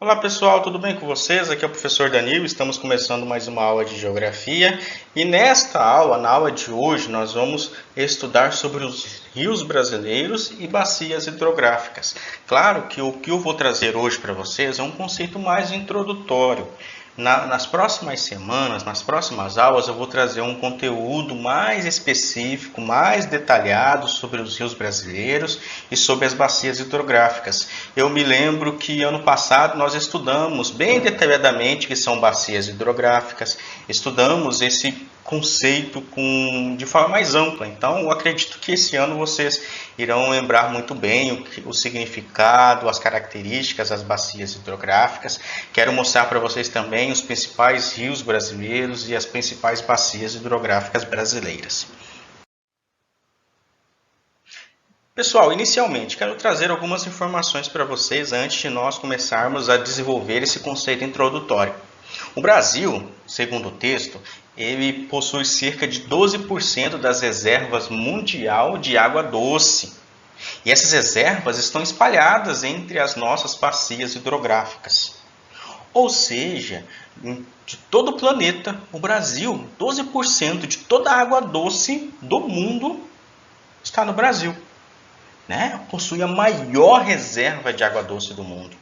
Olá pessoal, tudo bem com vocês? Aqui é o professor Danilo, estamos começando mais uma aula de Geografia e nesta aula, na aula de hoje, nós vamos estudar sobre os rios brasileiros e bacias hidrográficas. Claro que o que eu vou trazer hoje para vocês é um conceito mais introdutório. Nas próximas semanas, nas próximas aulas, eu vou trazer um conteúdo mais específico, mais detalhado sobre os rios brasileiros e sobre as bacias hidrográficas. Eu me lembro que ano passado nós estudamos bem detalhadamente o que são bacias hidrográficas, estudamos esse conceito de forma mais ampla. Então, eu acredito que esse ano vocês irão lembrar muito bem o significado, as características das bacias hidrográficas. Quero mostrar para vocês também os principais rios brasileiros e as principais bacias hidrográficas brasileiras. Pessoal, inicialmente quero trazer algumas informações para vocês antes de nós começarmos a desenvolver esse conceito introdutório. O Brasil, segundo o texto, ele possui cerca de 12% das reservas mundial de água doce. E essas reservas estão espalhadas entre as nossas bacias hidrográficas. Ou seja, de todo o planeta, o Brasil, 12% de toda a água doce do mundo está no Brasil. Possui a maior reserva de água doce do mundo.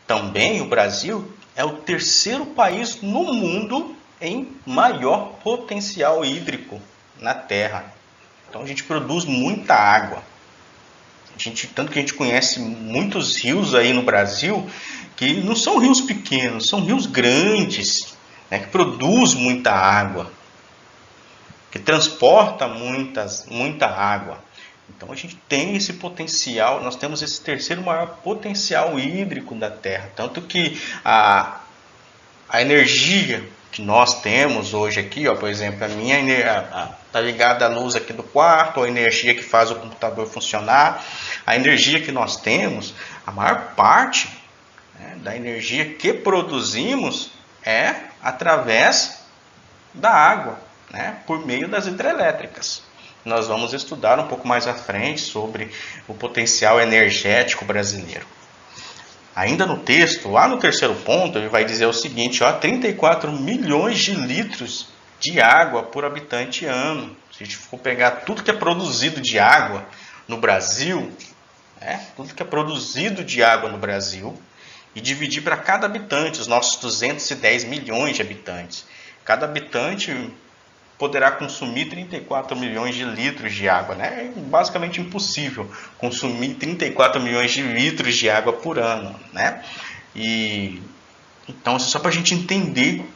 Também o Brasil é o terceiro país no mundo em maior potencial hídrico na Terra. Então a gente produz muita água. Tanto que a gente conhece muitos rios aí no Brasil que não são rios pequenos, são rios grandes, que produzem muita água, que transportam muita água. Então a gente tem esse potencial, nós temos esse terceiro maior potencial hídrico da Terra. Tanto que a energia que nós temos hoje aqui, por exemplo, a minha está ligada à luz aqui do quarto, a energia que faz o computador funcionar, a energia que nós temos, a maior parte da energia que produzimos é através da água, por meio das hidrelétricas. Nós vamos estudar um pouco mais à frente sobre o potencial energético brasileiro. Ainda no texto, lá no terceiro ponto, ele vai dizer o seguinte, 34 milhões de litros de água por habitante ano. Se a gente for pegar tudo que é produzido de água no Brasil, tudo que é produzido de água no Brasil, e dividir para cada habitante, os nossos 210 milhões de habitantes. Cada habitante poderá consumir 34 milhões de litros de água. É basicamente impossível consumir 34 milhões de litros de água por ano. Então, só para a gente entender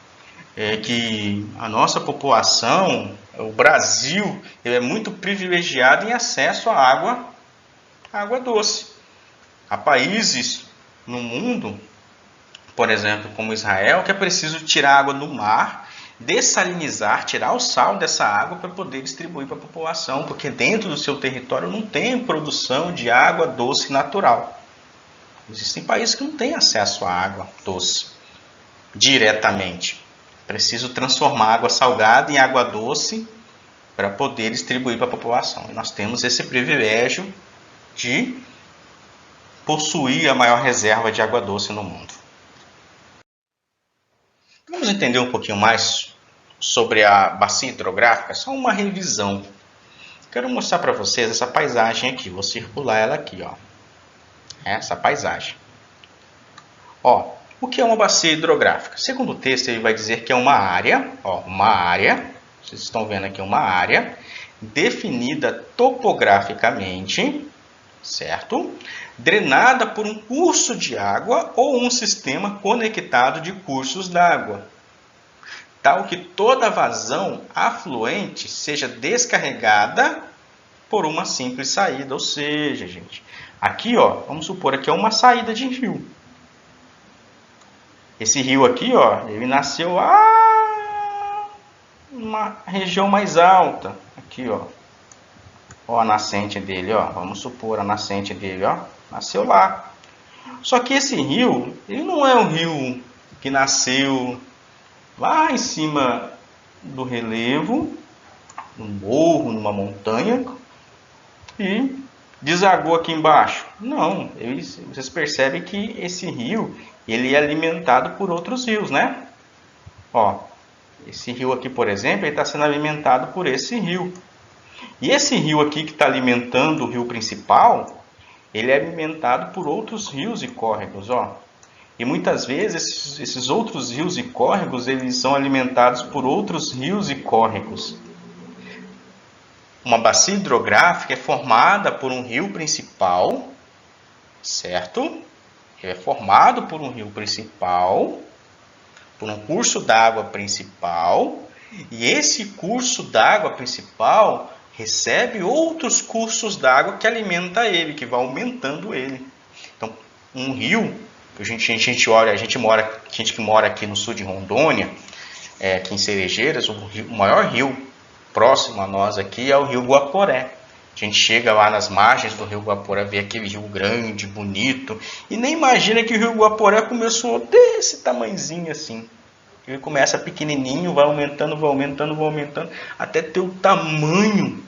que a nossa população, o Brasil, ele é muito privilegiado em acesso à água doce. Há países no mundo, por exemplo, como Israel, que é preciso tirar água do mar, dessalinizar, tirar o sal dessa água para poder distribuir para a população, porque dentro do seu território não tem produção de água doce natural. Existem países que não têm acesso à água doce diretamente. Preciso transformar água salgada em água doce para poder distribuir para a população. E nós temos esse privilégio de possuir a maior reserva de água doce no mundo. Vamos entender um pouquinho mais sobre a bacia hidrográfica, só uma revisão. Quero mostrar para vocês essa paisagem aqui, vou circular ela aqui, essa paisagem. O que é uma bacia hidrográfica? Segundo o texto, ele vai dizer que é uma área, vocês estão vendo aqui uma área, definida topograficamente, certo? Drenada por um curso de água ou um sistema conectado de cursos d'água, tal que toda vazão afluente seja descarregada por uma simples saída. Ou seja, gente, aqui, vamos supor aqui é uma saída de rio. Esse rio aqui, ele nasceu lá numa região mais alta. Aqui, a nascente dele, vamos supor a nascente dele, nasceu lá. Só que esse rio, ele não é um rio que nasceu lá em cima do relevo, num morro, numa montanha, e Desagou aqui embaixo? Não, vocês percebem que esse rio ele é alimentado por outros rios, né? Ó, esse rio aqui, por exemplo, está sendo alimentado por esse rio. E esse rio aqui que está alimentando o rio principal, ele é alimentado por outros rios e córregos, ó. E muitas vezes esses outros rios e córregos, eles são alimentados por outros rios e córregos. Uma bacia hidrográfica é formada por um rio principal, certo? Ele é formado por um rio principal, por um curso d'água principal, e esse curso d'água principal recebe outros cursos d'água que alimenta ele, que vai aumentando ele. Então, um rio, a gente que mora aqui no sul de Rondônia, aqui em Cerejeiras, o maior rio próximo a nós aqui é o rio Guaporé. A gente chega lá nas margens do rio Guaporé, vê aquele rio grande, bonito, e nem imagina que o rio Guaporé começou desse tamanhozinho assim. Ele começa pequenininho, vai aumentando, até ter o tamanho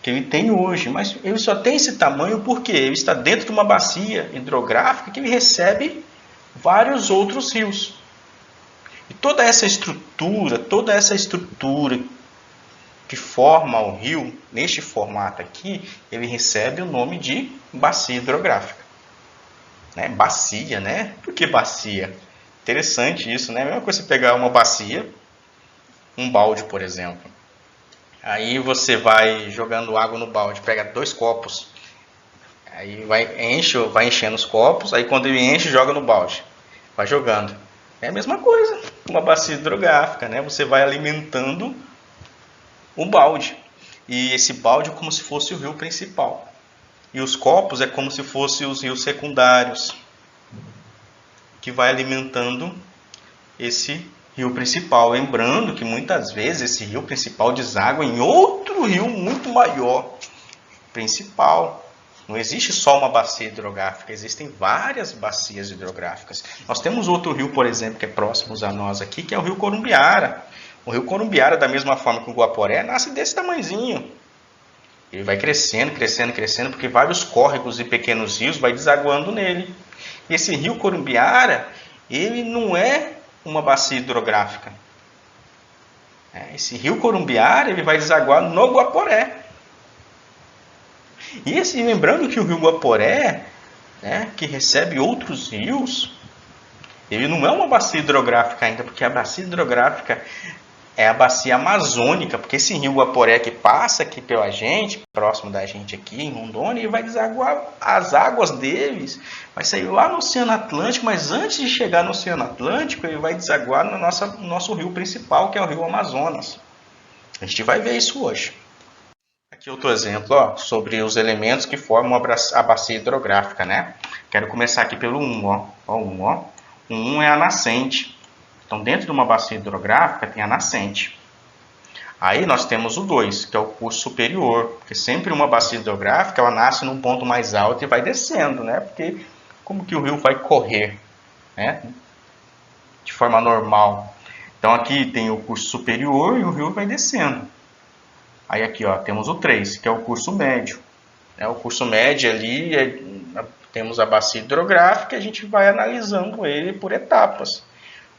que ele tem hoje. Mas ele só tem esse tamanho porque ele está dentro de uma bacia hidrográfica que ele recebe vários outros rios. E toda essa estrutura que forma o rio, neste formato aqui, ele recebe o nome de bacia hidrográfica. Bacia, né? Por que bacia? Interessante isso, né? A mesma coisa você pegar uma bacia, um balde, por exemplo. Aí você vai jogando água no balde, pega 2 copos. Aí vai enchendo os copos, aí quando ele enche, joga no balde. Vai jogando. É a mesma coisa, uma bacia hidrográfica, né? Você vai alimentando o balde. E esse balde é como se fosse o rio principal. E os copos é como se fossem os rios secundários, que vai alimentando esse rio principal. Lembrando que muitas vezes esse rio principal deságua em outro rio muito maior, principal. Não existe só uma bacia hidrográfica, existem várias bacias hidrográficas. Nós temos outro rio, por exemplo, que é próximo a nós aqui, que é o rio Corumbiara. O rio Corumbiara, da mesma forma que o Guaporé, nasce desse tamanhozinho. Ele vai crescendo, porque vários córregos e pequenos rios vai desaguando nele. E esse rio Corumbiara, ele não é uma bacia hidrográfica. Esse rio Corumbiara, ele vai desaguar no Guaporé. E lembrando que o rio Guaporé, que recebe outros rios, ele não é uma bacia hidrográfica ainda, porque a bacia hidrográfica é a bacia amazônica, porque esse rio Guaporé que passa aqui pela gente, próximo da gente aqui em Rondônia, ele vai desaguar as águas deles, vai sair lá no Oceano Atlântico, mas antes de chegar no Oceano Atlântico, ele vai desaguar no nosso rio principal, que é o rio Amazonas. A gente vai ver isso hoje. Aqui outro exemplo, sobre os elementos que formam a bacia hidrográfica, né? Quero começar aqui pelo 1, O 1 é a nascente. Então, dentro de uma bacia hidrográfica tem a nascente. Aí nós temos o 2, que é o curso superior, porque sempre uma bacia hidrográfica ela nasce num ponto mais alto e vai descendo, né? Porque como que o rio vai correr, né? De forma normal. Então aqui tem o curso superior e o rio vai descendo. Aí aqui temos o 3, que é o curso médio. O curso médio ali, temos a bacia hidrográfica e a gente vai analisando ele por etapas.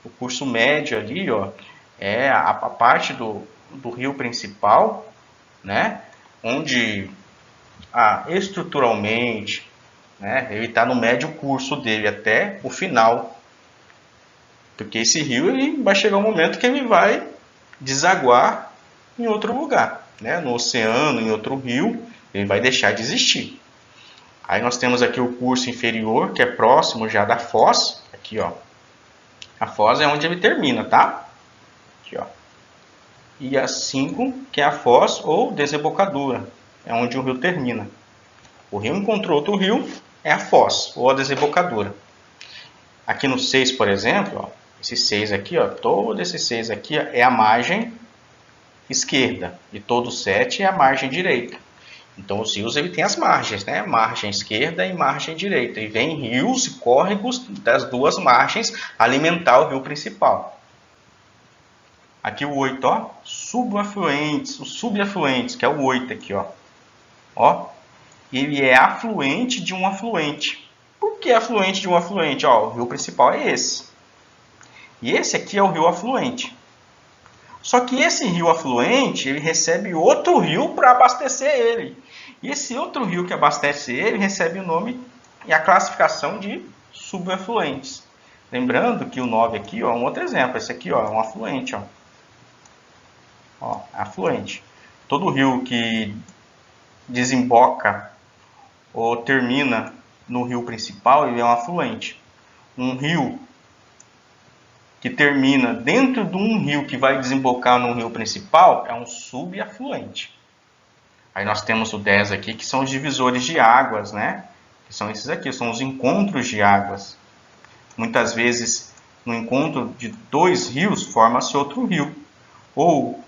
O curso médio ali é a parte do rio principal, né? Onde estruturalmente, né, ele está no médio curso dele até o final. Porque esse rio ele vai chegar um momento que ele vai desaguar em outro lugar. No oceano, em outro rio, ele vai deixar de existir. Aí nós temos aqui o curso inferior, que é próximo já da foz. Aqui, a foz é onde ele termina, tá? Aqui, E a 5, que é a foz ou desembocadura, é onde o rio termina. O rio encontrou outro rio, é a foz ou a desembocadura. Aqui no 6, por exemplo, esse 6 aqui, todo esse 6 aqui é a margem esquerda e todo o 7 é a margem direita. Então os rios ele tem as margens, né? Margem esquerda e margem direita. E vem rios e córregos das duas margens alimentar o rio principal. Aqui o 8, subafluentes, os subafluentes, que é o 8 aqui, ele é afluente de um afluente. Por que afluente de um afluente? Ó, o rio principal é esse. E esse aqui é o rio afluente. Só que esse rio afluente, ele recebe outro rio para abastecer ele. E esse outro rio que abastece ele recebe o nome e a classificação de subafluentes. Lembrando que o 9 aqui ó, é um outro exemplo. Esse aqui ó, é um afluente. Ó, afluente. Todo rio que desemboca ou termina no rio principal, ele é um afluente. Um rio que termina dentro de um rio que vai desembocar no rio principal é um subafluente. Aí nós temos o 10 aqui, que são os divisores de águas, né? Que são esses aqui, são os encontros de águas. Muitas vezes, no encontro de dois rios, forma-se outro rio. Ou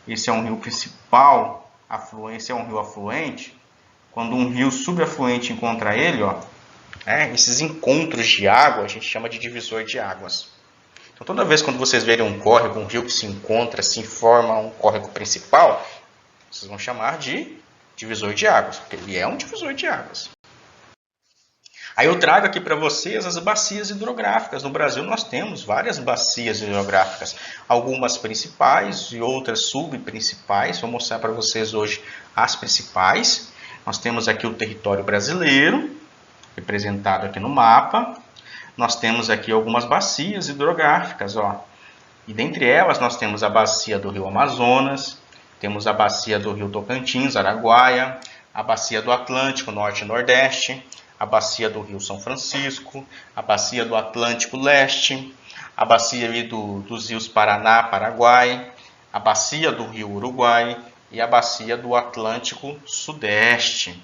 esse é um rio principal, esse é um rio afluente. Quando um rio subafluente encontra ele, ó, esses encontros de água a gente chama de divisor de águas. Então, toda vez quando vocês verem um córrego, um rio que se encontra, se forma um córrego principal, vocês vão chamar de divisor de águas, porque ele é um divisor de águas. Aí eu trago aqui para vocês as bacias hidrográficas. No Brasil nós temos várias bacias hidrográficas, algumas principais e outras subprincipais. Vou mostrar para vocês hoje as principais. Nós temos aqui o território brasileiro, representado aqui no mapa. Nós temos aqui algumas bacias hidrográficas, ó. E dentre elas nós temos a bacia do Rio Amazonas, temos a bacia do Rio Tocantins, Araguaia, a bacia do Atlântico, Norte e Nordeste, a bacia do Rio São Francisco, a bacia do Atlântico Leste, a bacia ali dos rios Paraná, Paraguai, a bacia do Rio Uruguai e a bacia do Atlântico Sudeste.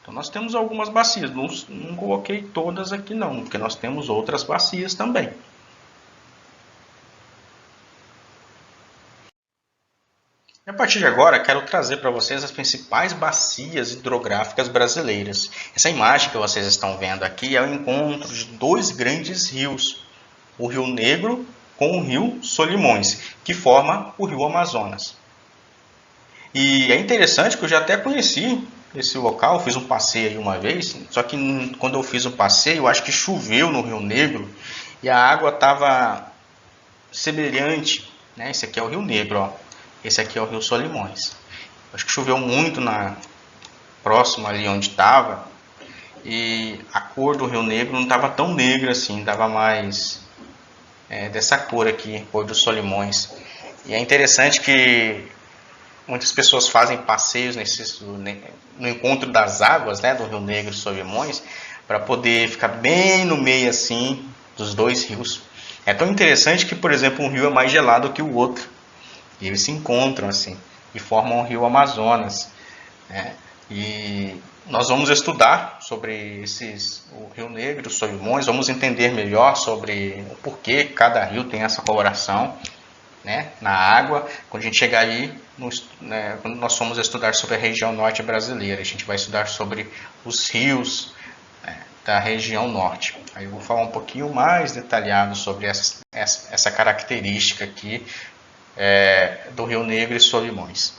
Então nós temos algumas bacias, não coloquei todas aqui não, porque nós temos outras bacias também. A partir de agora, quero trazer para vocês as principais bacias hidrográficas brasileiras. Essa imagem que vocês estão vendo aqui é o encontro de dois grandes rios, o Rio Negro com o Rio Solimões, que forma o Rio Amazonas. E é interessante que eu já até conheci esse local, fiz um passeio aí uma vez, só que quando eu fiz o passeio, eu acho que choveu no Rio Negro e a água estava semelhante, né? Esse aqui é o Rio Negro, ó. Esse aqui é o Rio Solimões. Acho que choveu muito próximo ali onde estava. E a cor do Rio Negro não estava tão negra assim. Estava mais dessa cor aqui, cor dos Solimões. E é interessante que muitas pessoas fazem passeios no encontro das águas, né, do Rio Negro e Solimões, para poder ficar bem no meio assim dos dois rios. É tão interessante que, por exemplo, um rio é mais gelado que o outro. E eles se encontram assim e formam o Rio Amazonas, né? E nós vamos estudar sobre o Rio Negro, os Solimões, vamos entender melhor sobre o porquê cada rio tem essa coloração, né, na água. Quando a gente chegar aí, quando nós formos estudar sobre a região norte brasileira, a gente vai estudar sobre os rios, né, da região norte. Aí eu vou falar um pouquinho mais detalhado sobre essa característica aqui do Rio Negro e Solimões.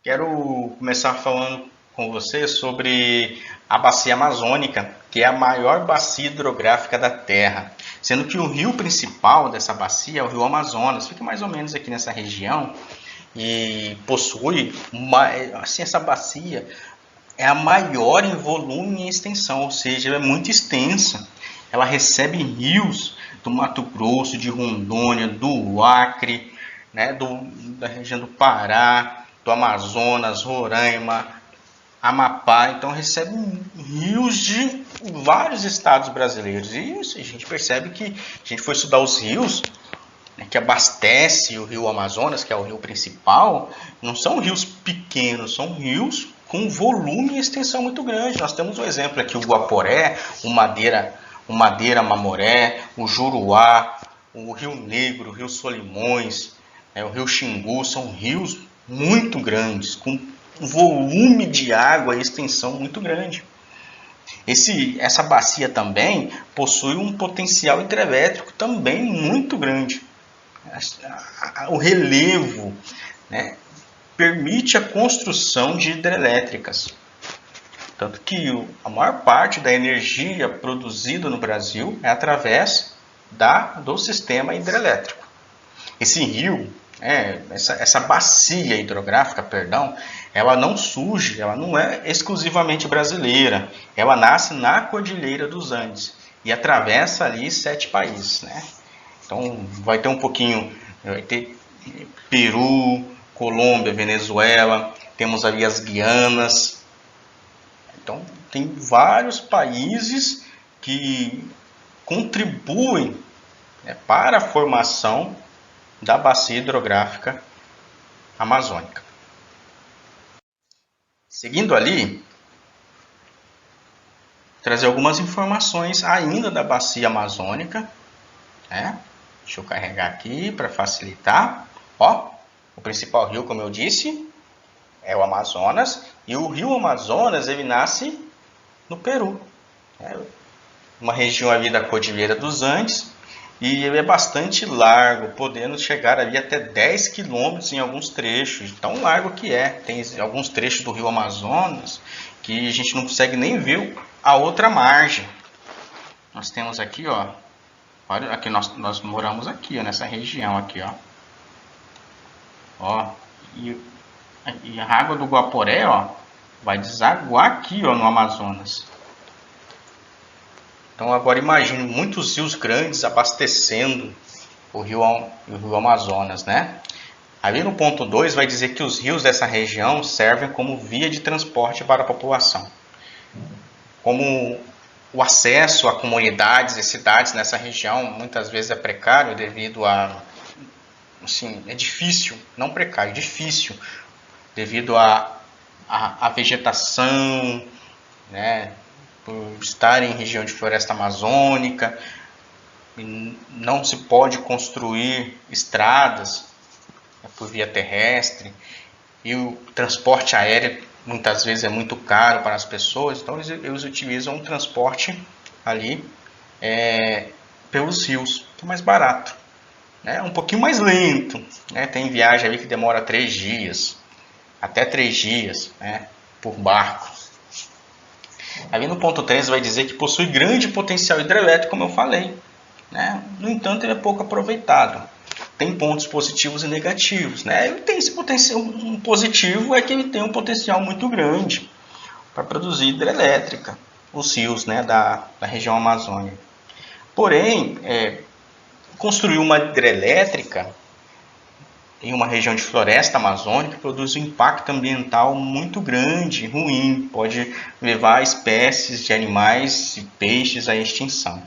Quero começar falando com você sobre a bacia amazônica, que é a maior bacia hidrográfica da Terra, sendo que o rio principal dessa bacia é o Rio Amazonas, fica mais ou menos aqui nessa região e possui essa bacia é a maior em volume e extensão, ou seja, ela é muito extensa. Ela recebe rios do Mato Grosso, de Rondônia, do Acre, né, da região do Pará, do Amazonas, Roraima, Amapá. Então recebe rios de vários estados brasileiros. E isso, a gente percebe que a gente foi estudar os rios, né, que abastece o Rio Amazonas, que é o rio principal, não são rios pequenos, são rios com volume e extensão muito grande. Nós temos um exemplo aqui, o Guaporé, o Madeira Mamoré, o Juruá, o Rio Negro, o Rio Solimões, o Rio Xingu, são rios muito grandes, com um volume de água e extensão muito grande. Essa bacia também possui um potencial hidrelétrico também muito grande. O relevo, né, permite a construção de hidrelétricas. Tanto que a maior parte da energia produzida no Brasil é através do sistema hidrelétrico. Esse rio, essa bacia hidrográfica, ela não surge, ela não é exclusivamente brasileira. Ela nasce na Cordilheira dos Andes e atravessa ali 7 países, né? Então vai ter vai ter Peru, Colômbia, Venezuela, temos ali as Guianas. Então tem vários países que contribuem, né, para a formação da bacia hidrográfica amazônica. Seguindo ali, trazer algumas informações ainda da bacia amazônica, né? Deixa eu carregar aqui para facilitar. Ó, o principal rio, como eu disse, é o Amazonas, e o rio Amazonas ele nasce no Peru, uma região ali da Cordilheira dos Andes, e ele é bastante largo, podendo chegar ali até 10 quilômetros em alguns trechos, tão largo que é. Tem alguns trechos do rio Amazonas que a gente não consegue nem ver a outra margem. Nós temos aqui, ó, olha, aqui nós moramos aqui, ó, nessa região aqui, ó, e a água do Guaporé, ó, vai desaguar aqui, ó, no Amazonas. Então agora imagine muitos rios grandes abastecendo o rio Amazonas, né? Ali no ponto 2 vai dizer que os rios dessa região servem como via de transporte para a população. Como o acesso a comunidades e cidades nessa região muitas vezes é precário devido a... Assim, é difícil, não precário, difícil, devido à vegetação, né? Por estar em região de floresta amazônica, não se pode construir estradas por via terrestre, e o transporte aéreo muitas vezes é muito caro para as pessoas, então eles utilizam um transporte ali pelos rios, que é mais barato, né? Um pouquinho mais lento, né? Tem viagem ali que demora 3 dias, até 3 dias, né, por barco. Ali no ponto 3 vai dizer que possui grande potencial hidrelétrico, como eu falei, né? No entanto, ele é pouco aproveitado. Tem pontos positivos e negativos, né? Ele tem esse potencial, um positivo é que ele tem um potencial muito grande para produzir hidrelétrica, os rios, né, da região amazônica. Porém, construir uma hidrelétrica em uma região de floresta amazônica produz um impacto ambiental muito grande, ruim, pode levar espécies de animais e peixes à extinção.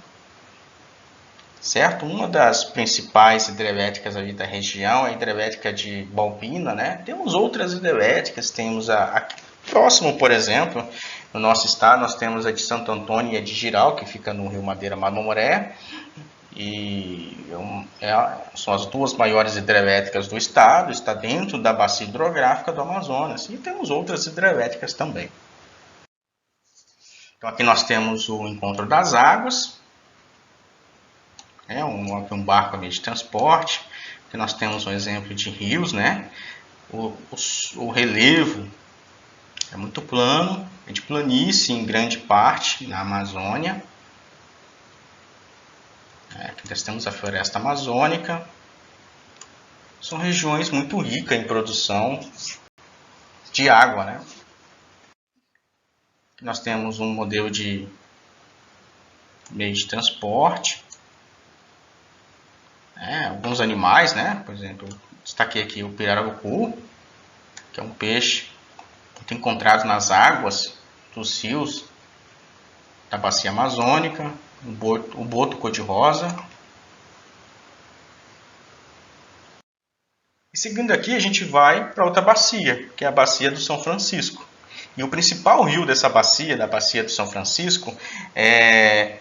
Certo? Uma das principais hidrelétricas ali da região é a hidrelétrica de Balbina, né? Temos outras hidrelétricas, temos aqui próximo, por exemplo, no nosso estado, nós temos a de Santo Antônio e a de Jirau, que fica no rio Madeira Mamoré, e são as 2 maiores hidrelétricas do estado, está dentro da bacia hidrográfica do Amazonas, e temos outras hidrelétricas também. Então aqui nós temos o encontro das águas, um barco de transporte. Aqui nós temos um exemplo de rios, né? O relevo é muito plano, é de planície em grande parte na Amazônia. Aqui nós temos a floresta amazônica. São regiões muito ricas em produção de água, né? Aqui nós temos um modelo de meio de transporte. Alguns animais, né? Por exemplo, destaquei aqui o pirarucu, que é um peixe muito encontrado nas águas dos rios da bacia amazônica. O boto cor-de-rosa. E seguindo aqui, a gente vai para outra bacia, que é a bacia do São Francisco. E o principal rio dessa bacia, da bacia do São Francisco, é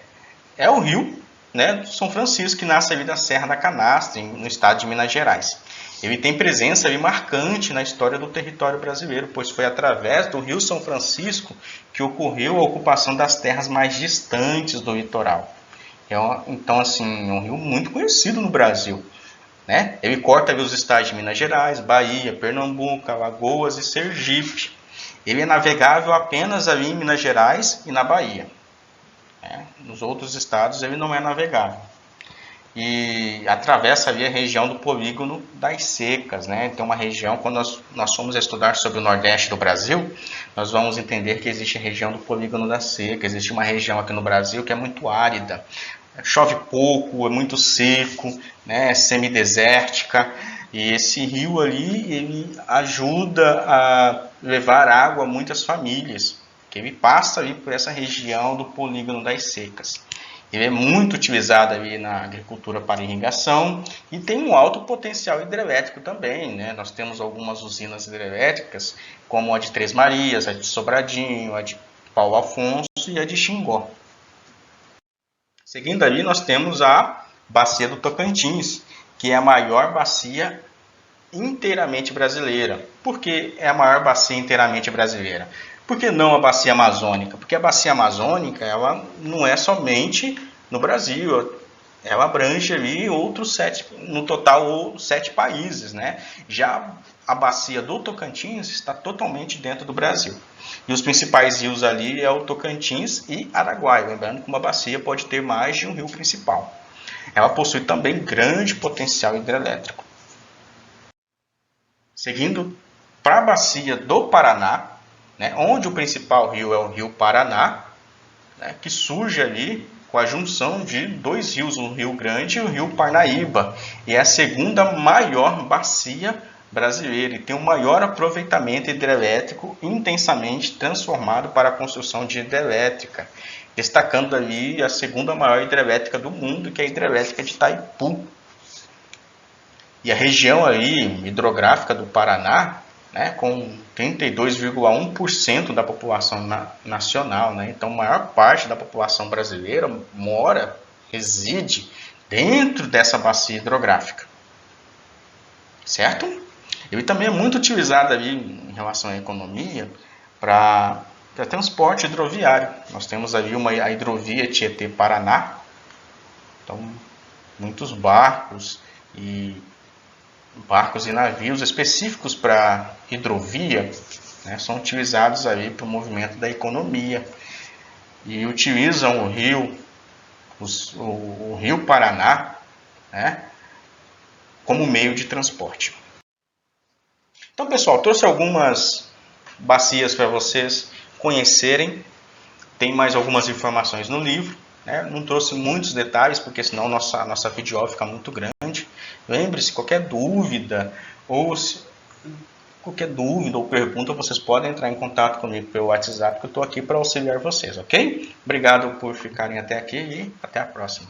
o rio, né, do São Francisco, que nasce ali da Serra da Canastra, no estado de Minas Gerais. Ele tem presença ali marcante na história do território brasileiro, pois foi através do rio São Francisco que ocorreu a ocupação das terras mais distantes do litoral. Então, assim, é um rio muito conhecido no Brasil. né? Ele corta ali os estados de Minas Gerais, Bahia, Pernambuco, Alagoas e Sergipe. Ele é navegável apenas ali em Minas Gerais e na Bahia, né? Nos outros estados ele não é navegável. E atravessa ali a região do polígono das secas, né? Tem uma região, quando nós formos estudar sobre o Nordeste do Brasil, nós vamos entender que existe a região do polígono da seca. Existe uma região aqui no Brasil que é muito árida, chove pouco, é muito seco, né? É semidesértica, e esse rio ali ele ajuda a levar água a muitas famílias, que ele passa ali por essa região do polígono das secas. Ele é muito utilizado ali na agricultura para irrigação e tem um alto potencial hidrelétrico também, né? Nós temos algumas usinas hidrelétricas, como a de Três Marias, a de Sobradinho, a de Paulo Afonso e a de Xingó. Seguindo ali, nós temos a Bacia do Tocantins, que é a maior bacia inteiramente brasileira. Por que é a maior bacia inteiramente brasileira? Por que não a bacia amazônica? Porque a bacia amazônica ela não é somente no Brasil, ela abrange ali outros 7, no total 7 países, né? Já a bacia do Tocantins está totalmente dentro do Brasil. E os principais rios ali é o Tocantins e Araguaia, lembrando que uma bacia pode ter mais de um rio principal. Ela possui também grande potencial hidrelétrico. Seguindo para a bacia do Paraná, né, onde o principal rio é o rio Paraná, né, que surge ali com a junção de dois rios, o Rio Grande e o rio Parnaíba. E é a segunda maior bacia brasileira e tem o maior aproveitamento hidrelétrico intensamente transformado para a construção de hidrelétrica, destacando ali a segunda maior hidrelétrica do mundo, que é a hidrelétrica de Itaipu. E a região ali hidrográfica do Paraná, né, com 32,1% da população nacional, né? Então, a maior parte da população brasileira reside dentro dessa bacia hidrográfica, certo? Ele também é muito utilizado ali em relação à economia para transporte hidroviário. Nós temos ali a hidrovia Tietê-Paraná, então muitos barcos e navios específicos para hidrovia, né, são utilizados aí para o movimento da economia e utilizam o rio Paraná, né, como meio de transporte. Então, pessoal, trouxe algumas bacias para vocês conhecerem. Tem mais algumas informações no livro, né? Não trouxe muitos detalhes, porque senão nossa videoaula fica muito grande. Lembre-se, qualquer dúvida ou pergunta, vocês podem entrar em contato comigo pelo WhatsApp, que eu estou aqui para auxiliar vocês, ok? Obrigado por ficarem até aqui e até a próxima.